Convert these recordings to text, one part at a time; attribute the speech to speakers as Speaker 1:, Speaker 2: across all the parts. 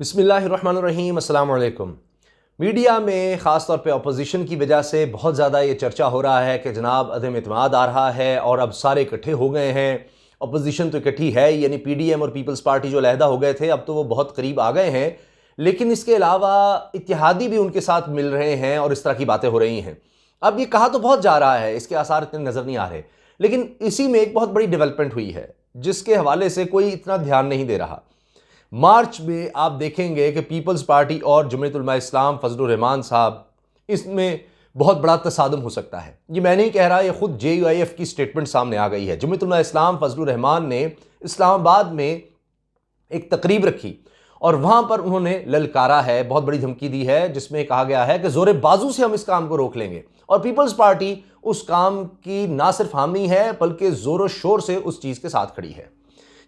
Speaker 1: बिस्मिल्लाहिर्रहमानिर्रहीम, अस्सलाम वालेकुम। मीडिया में ख़ास तौर पे अपोजिशन की वजह से बहुत ज़्यादा ये चर्चा हो रहा है कि जनाब अदम इत्मीनाद आ रहा है और अब सारे इकट्ठे हो गए हैं। अपोजिशन तो इकट्ठी है, यानी पीडीएम और पीपल्स पार्टी जो अलहदा हो गए थे अब तो वो बहुत करीब आ गए हैं, लेकिन इसके अलावा इत्तेहादी भी उनके साथ मिल रहे हैं और इस तरह की बातें हो रही हैं। अब ये कहा तो बहुत जा रहा है, इसके आसार इतने नज़र नहीं आ रहे, लेकिन इसी में एक बहुत बड़ी डेवलपमेंट हुई है जिसके हवाले से कोई इतना ध्यान नहीं दे रहा। मार्च में आप देखेंगे कि पीपल्स पार्टी और जमीयत उलमा इस्लाम फजलुर रहमान साहब, इसमें बहुत बड़ा तसादुम हो सकता है। ये मैं नहीं कह रहा, ये खुद JUIF की स्टेटमेंट सामने आ गई है। जमीयत उलमा इस्लाम फजलुर रहमान ने इस्लामाबाद में एक तकरीब रखी और वहां पर उन्होंने ललकारा है, बहुत बड़ी धमकी दी है, जिसमें कहा गया है कि जोरे बाजू से हम इस काम को रोक लेंगे। और पीपल्स पार्टी उस काम की ना सिर्फ हामी है बल्कि जोर शोर से उस चीज़ के साथ खड़ी है।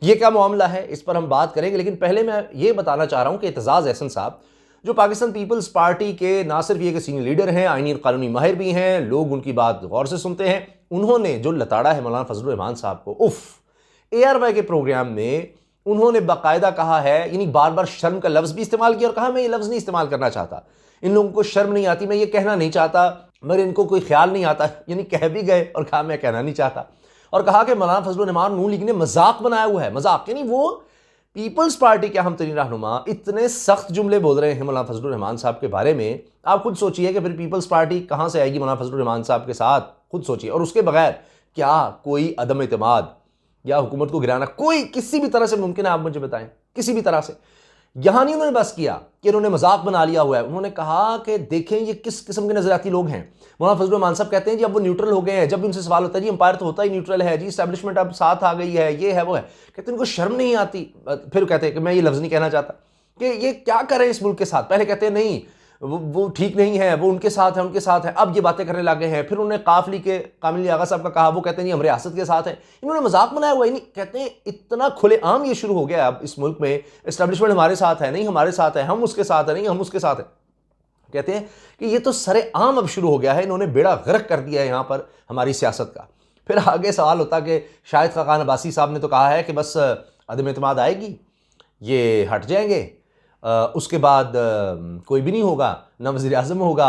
Speaker 1: ये क्या मामला है, इस पर हम बात करेंगे, लेकिन पहले मैं ये बताना चाह रहा हूं कि एतजाज़ अहसन साहब जो पाकिस्तान पीपल्स पार्टी के ना सिर्फ ये कि सीनियर लीडर हैं, आईनी और कानूनी माहिर भी हैं, लोग उनकी बात गौर से सुनते हैं, उन्होंने जो लताड़ा है मौलाना फजलुर रहमान साहब को, ARY के प्रोग्राम में उन्होंने बाकायदा कहा है, यानी बार बार शर्म का लफ्ज़ भी इस्तेमाल किया और कहा मैं ये लफ्ज़ नहीं इस्तेमाल करना चाहता, इन लोगों को शर्म नहीं आती, मैं ये कहना नहीं चाहता, मगर इनको कोई ख्याल नहीं आता, यानी कह भी गए और कहा मैं कहना नहीं चाहता। और कहा कि मौलाना फजलुर रहमान नून लीग ने मजाक बनाया हुआ है। मजाक यानी वो पीपल्स पार्टी के अहम तरीन रहनुमा इतने सख्त जुमले बोल रहे हैं मौलाना फजलुर रहमान साहब के बारे में। आप खुद सोचिए कि फिर पीपल्स पार्टी कहाँ से आएगी मौलाना फजलुर रहमान साहब के साथ, खुद सोचिए। और उसके बगैर क्या कोई अदम एतमाद या हुकूमत को गिराना कोई किसी भी तरह से मुमकिन है? आप मुझे बताएं, किसी भी तरह से। यहां नहीं उन्होंने बस किया कि उन्होंने मजाक बना लिया हुआ है, उन्होंने कहा कि देखें ये किस किस्म के नजरियाती लोग हैं। मौलाना फजलुर रहमान साहब कहते हैं जी अब वो न्यूट्रल हो गए हैं। जब भी उनसे सवाल होता है जी अंपायर तो होता ही न्यूट्रल है जी, एस्टैब्लिशमेंट अब साथ आ गई है, ये है वो है, कहते हैं उनको शर्म नहीं आती। फिर कहते हैं कि मैं ये लफ्ज़ नहीं कहना चाहता कि ये क्या करें इस मुल्क के साथ। पहले कहते हैं नहीं वो ठीक नहीं है, वो उनके साथ है, उनके साथ है, अब ये बातें करने लगे हैं। फिर उन्होंने काफली के कामिल आगा साहब का कहा, वो कहते हैं हम रियासत के साथ हैं। इन्होंने मजाक बनाया हुआ है, नहीं कहते हैं इतना खुलेआम ये शुरू हो गया अब इस मुल्क में, एस्टैब्लिशमेंट हमारे साथ है, नहीं हमारे साथ है, हम उसके साथ है, नहीं हम उसके साथ है। कहते हैं कि ये तो सरेआम अब शुरू हो गया है, इन्होंने बेड़ा गर्क कर दिया है यहाँ पर हमारी सियासत का। फिर आगे सवाल होता कि शाहिद खाकान अब्बासी साहब ने तो कहा है कि बस अदम एतमाद आएगी, ये हट जाएंगे, उसके बाद कोई भी नहीं होगा, ना वज़ीर आज़म होगा,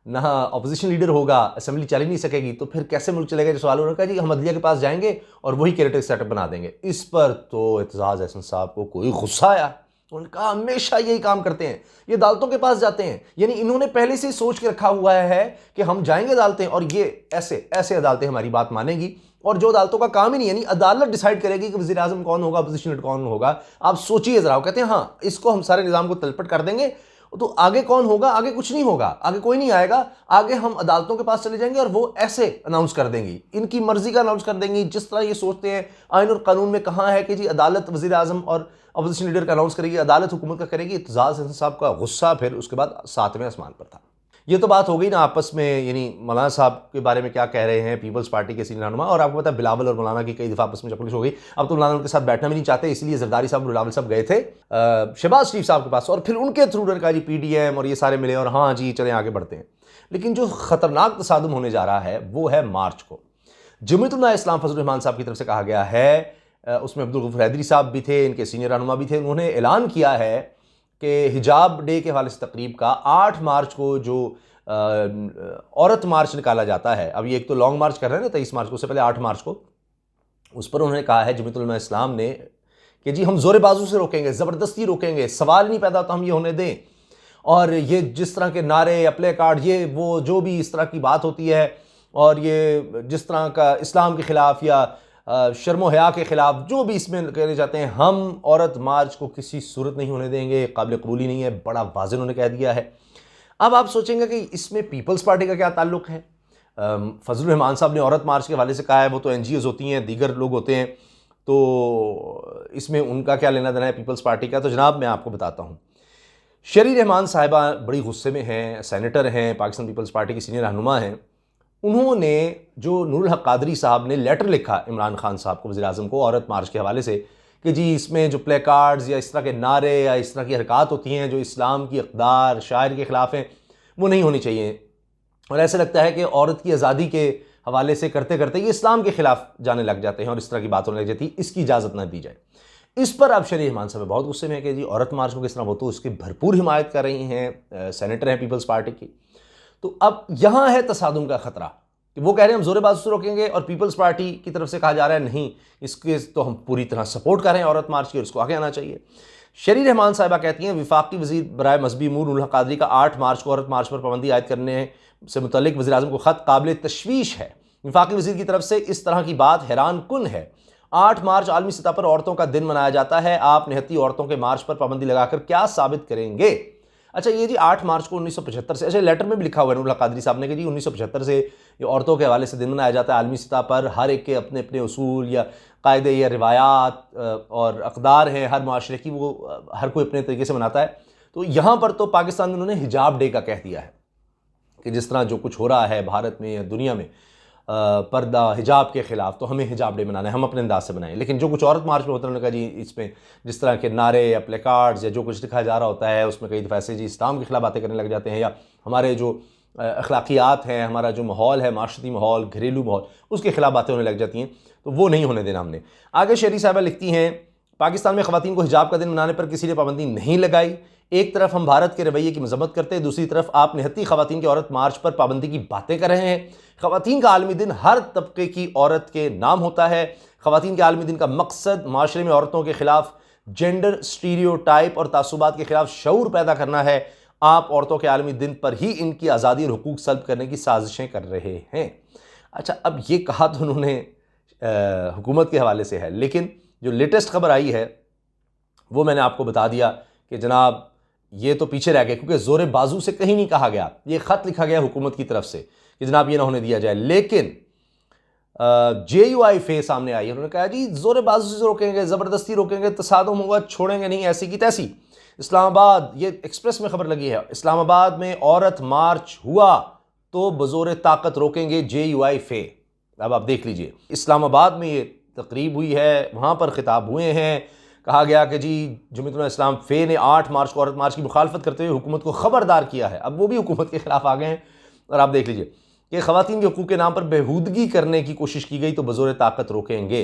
Speaker 1: ना अपोजिशन लीडर होगा, असेंबली चल ही नहीं सकेगी, तो फिर कैसे मुल्क चलेगा? जो सवाल उन्होंने कहा जी हम अदलिया के पास जाएंगे और वही कैरेक्टर सेटअप बना देंगे। इस पर तो एतजाज़ अहसन साहब को कोई गुस्सा आया। उन्होंने कहा हमेशा यही काम करते हैं, ये अदालतों के पास जाते हैं, यानी इन्होंने पहले से सोच के रखा हुआ है कि हम जाएंगे अदालतें और ये ऐसे ऐसे अदालतें हमारी बात मानेंगी, और जो अदालतों का काम ही नहीं, यानी अदालत डिसाइड करेगी कि वज़ीर आज़म कौन होगा, अपोजिशन लीडर कौन होगा। आप सोचिए जरा, कहते हैं हाँ इसको हम सारे निज़ाम को तलपट कर देंगे, तो आगे कौन होगा? आगे कुछ नहीं होगा, आगे कोई नहीं आएगा, आगे हम अदालतों के पास चले जाएंगे और वो ऐसे अनाउंस कर देंगी, इनकी मर्जी का अनाउंस कर देंगी, जिस तरह ये सोचते हैं। आइन और कानून में कहाँ है कि जी अदालत वज़ीर आज़म और अपोजिशन लीडर का अनाउंस करेगी, अदालत हुकूमत का करेगी। एतजाज़ अहसन साहब का गुस्सा फिर उसके बाद सातवें आसमान पर था। ये तो बात हो गई ना आपस में, यानी मौलाना साहब के बारे में क्या कह रहे हैं पीपल्स पार्टी के सीनियर रहनुमा। और आपको पता है बिलावल और मौलाना की कई दफ़ा आपस में चपलिश हो गई। अब तो मौलाना उनके साथ बैठना भी नहीं चाहते, इसलिए जरदारी साहब बिलावल साहब गए थे शहबाज शरीफ साहब के पास, और फिर उनके थ्रू उन्होंने कहा जी PDM और ये सारे मिले और हाँ जी चलें आगे बढ़ते हैं। लेकिन जो ख़तरनाक तसादुम होने जा रहा है वो है मार्च को। जमीयत उलमा इस्लाम फजलुर रहमान साहब की तरफ से कहा गया है, उसमें अब्दुल गफूर हैदरी साहब भी थे, इनके सीनियर रहनुमा भी थे, उन्होंने ऐलान किया है कि हिजाब डे के हवाले से तकरीब का 8 मार्च को जो औरत मार्च निकाला जाता है, अब ये एक तो लॉन्ग मार्च कर रहे हैं ना 23 मार्च को, उससे पहले 8 मार्च को, उस पर उन्होंने कहा है जमीयत उलमा इस्लाम ने कि जी हम जोरे बाजू से रोकेंगे, ज़बरदस्ती रोकेंगे, सवाल नहीं पैदा होता हम ये होने दें। और ये जिस तरह के नारे या प्ले कार्ड, ये वो जो भी इस तरह की बात होती है, और ये जिस तरह का इस्लाम के ख़िलाफ़ या शर्म हया के ख़िलाफ़ जो भी इसमें कहने जाते हैं, हम औरत मार्च को किसी सूरत नहीं होने देंगे, काबिल कबूली नहीं है, बड़ा वाज़ेह उन्होंने कह दिया है। अब आप सोचेंगे कि इसमें पीपल्स पार्टी का क्या ताल्लुक़ है? फजलुर रहमान साहब ने औरत मार्च के हवाले से कहा है, वो तो NGOs होती हैं, दीगर लोग होते हैं, तो इसमें उनका क्या लेना देना है पीपल्स पार्टी का? तो जनाब मैं आपको बताता हूँ। शरी रहमान साहिबा बड़ी गुस्से में हैं, सेनेटर हैं, पाकिस्तान पीपल्स पार्टी की सीनियर रहनुमा हैं। उन्होंने जो नूरुल हक कादरी साहब ने लेटर लिखा इमरान खान साहब को, वज़ीर आज़म को, औरत मार्च के हवाले से कि जी इसमें जो प्ले कार्ड्स या इस तरह के नारे या इस तरह की हरकत होती हैं जो इस्लाम की अक़दार शायर के ख़िलाफ़ हैं, वो नहीं होनी चाहिए। और ऐसे लगता है कि औरत की आज़ादी के हवाले से करते करते ये इस्लाम के ख़िलाफ़ जाने लग जाते हैं और इस तरह की बात होने लग जाती है, इसकी इजाज़त ना दी जाए। इस पर अब शरीर रहमान साहब बहुत गुस्से में है कि जी औरत मार्च को किस तरह, वो तो उसकी भरपूर हिमायत कर रही हैं, सेनेटर हैं पीपल्स पार्टी की। तो अब यहाँ है तसादुम का खतरा कि वो कह रहे हैं हम जोरे-बाजू से रोकेंगे और पीपल्स पार्टी की तरफ से कहा जा रहा है नहीं, इसके तो हम पूरी तरह सपोर्ट कर रहे हैं औरत मार्च की और इसको आगे आना चाहिए। शरीर रहमान साहिबा कहती हैं वफाकी वज़ीर बराए मजहबी उमूर उल हक कादरी का 8 मार्च को औरत मार्च पर पाबंदी आयद करने से मुतल्लिक वज़ीर आज़म को ख़त काबिल तशवीश है। वफाकी वज़ीर की तरफ से इस तरह की बात हैरान कुन है। 8 मार्च आलमी सतह पर औरतों का दिन मनाया जाता है, आप निहत्ती औरतों के मार्च पर पाबंदी लगाकर क्या साबित करेंगे? अच्छा ये जी 8 मार्च को 1975 से, अच्छा लेटर में भी लिखा हुआ है नूरुल हक कादरी साहब ने कि जी 1975 से ये औरतों के हवाले से दिन मनाया जाता है आलमी सतह पर। हर एक के अपने अपने उसूल या कायदे या रिवायात और अक़दार हैं हर माशरे की, वो हर कोई अपने तरीके से मनाता है। तो यहाँ पर तो पाकिस्तान में उन्होंने हिजाब डे का कह दिया है कि जिस तरह जो कुछ हो रहा है भारत में या दुनिया में पर्दा हिजाब के ख़िलाफ़, तो हमें हिजाब डे मनाना है, हम अपने अंदाज से बनाएं। लेकिन जो कुछ औरत मार्च में होता है उन्होंने कहा जी इसमें जिस तरह के नारे या प्लेकार्ड्स या जो कुछ लिखा जा रहा होता है उसमें कई दफ़ा ऐसे जी इस्लाम के ख़िलाफ़ बातें करने लग जाते हैं, या हमारे जो अखलाकियात हैं, हमारा जो माहौल है, माशरती माहौल, घरेलू माहौल, उसके ख़िलाफ़ बातें होने लग जाती हैं, तो वो नहीं होने देना हमने। आगे शहरी साहिबा लिखती हैं पाकिस्तान में ख़वातीन को हिजाब का दिन मनाने पर किसी ने पाबंदी नहीं लगाई। एक तरफ हम भारत के रवैये की मजम्मत करते हैं, दूसरी तरफ आप निहत्ती ख़वातीन की औरत मार्च पर पाबंदी की बातें कर रहे हैं। ख़वातीन का आलमी दिन हर तबके की औरत के नाम होता है। ख़वातीन के आलमी दिन का मकसद माशरे में औरतों के ख़िलाफ़ जेंडर स्टीरियोटाइप और तासुबात के ख़िलाफ़ शऊर पैदा करना है। आप औरतों के आलमी दिन पर ही इनकी आज़ादी और हुकूक सल्ब करने की साजिशें कर रहे हैं। अच्छा अब ये कहा तो उन्होंने हुकूमत के हवाले से है, लेकिन जो लेटेस्ट खबर आई है वो मैंने आपको बता दिया कि जनाब ये तो पीछे रह गए, क्योंकि जोरे बाजू से कहीं नहीं कहा गया, ये ख़त लिखा गया हुकूमत की तरफ से कि जनाब ये ना होने दिया जाए। लेकिन JUI फे सामने आई, उन्होंने कहा जी जोरे बाजू से रोकेंगे, ज़बरदस्ती रोकेंगे, तसादुम होगा, छोड़ेंगे नहीं, ऐसी की तैसी। इस्लामाबाद, ये एक्सप्रेस में खबर लगी है, इस्लामाबाद में औरत मार्च हुआ तो बज़ोर ताकत रोकेंगे JUI फे। अब आप देख लीजिए इस्लामाबाद में ये तकरीब हुई है, वहाँ पर खिताब हुए हैं, कहा गया कि जी जमीयत उलमा इस्लाम फे ने 8 मार्च को औरत मार्च की मुखालफत करते हुए हुकूमत को ख़बरदार किया है। अब वो भी हुकूमत के ख़िलाफ़ आ गए हैं और आप देख लीजिए कि ख़वातीन के हकूक़ के नाम पर बेहूदगी करने की कोशिश की गई तो बज़ोर ताकत रोकेंगे।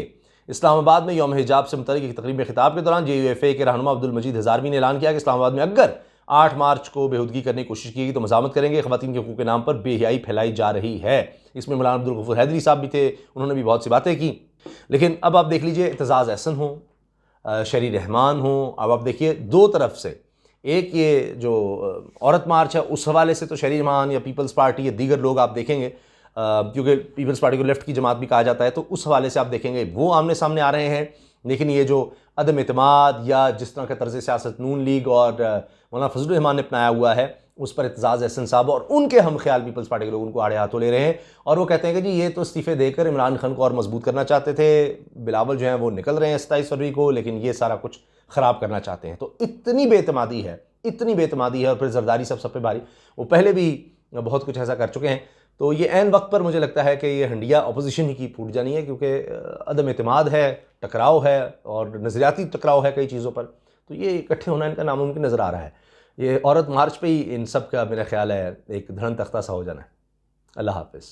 Speaker 1: इस्लामाबाद में यौम हिजाब से मुतल्लिक़ एक तकरीब में खिताब के दौरान JUI के रहनुमा अब्दुल मजीद हज़ारवी ने ऐलान किया कि इस्लामाबाद में अगर 8 मार्च को बेहूदगी करने की कोशिश की गई तो मज़ामत करेंगे, ख़वातीन के हकूक़ के नाम पर बेहयाई फैलाई जा रही है। इसमें मौलाना अब्दुल गफूर हैदरी साहब भी थे, उन्होंने भी बहुत सी बातें की। लेकिन अब आप देख लीजिए एतजाज़ एहसन हो, शरीर रहमान हो, अब आप देखिए दो तरफ से, एक ये जो औरत मार्च है उस हवाले से तो शरीर रहमान या पीपल्स पार्टी या दीगर लोग आप देखेंगे, क्योंकि पीपल्स पार्टी को लेफ्ट की जमात भी कहा जाता है, तो उस हवाले से आप देखेंगे वो आमने सामने आ रहे हैं। लेकिन ये जो अदम एतमाद या जिस तरह का तर्ज सियासत नून लीग और मौलाना फजलुर रहमान ने अपनाया हुआ है उस पर एतजाज़ एहसन साहब और उनके हम ख्याल पीपल्स पार्टी के लोग उनको आड़े हाथों ले रहे हैं और वो कहते हैं कि जी ये तो इस्तीफ़े देकर इमरान खान को और मजबूत करना चाहते थे, बिलावल जो हैं वो निकल रहे हैं 27 फरवरी को, लेकिन ये सारा कुछ ख़राब करना चाहते हैं। तो इतनी बेतमादी है, इतनी बेतमादी है। और फिर जरदारी सब पे भारी, वो पहले भी बहुत कुछ ऐसा कर चुके हैं। तो ये ऐन वक्त पर मुझे लगता है कि ये हंडिया अपोजिशन ही की फूट जानी है, क्योंकि अदम एतमाद है, टकराव है और नज़रियाती टकराव है कई चीज़ों पर, तो ये इकट्ठे होना इनका नामुमकिन नज़र आ रहा है। ये औरत मार्च पे ही इन सब का मेरा ख्याल है एक धड़न तख्ता सा हो जाना है। अल्लाह हाफ़िज़।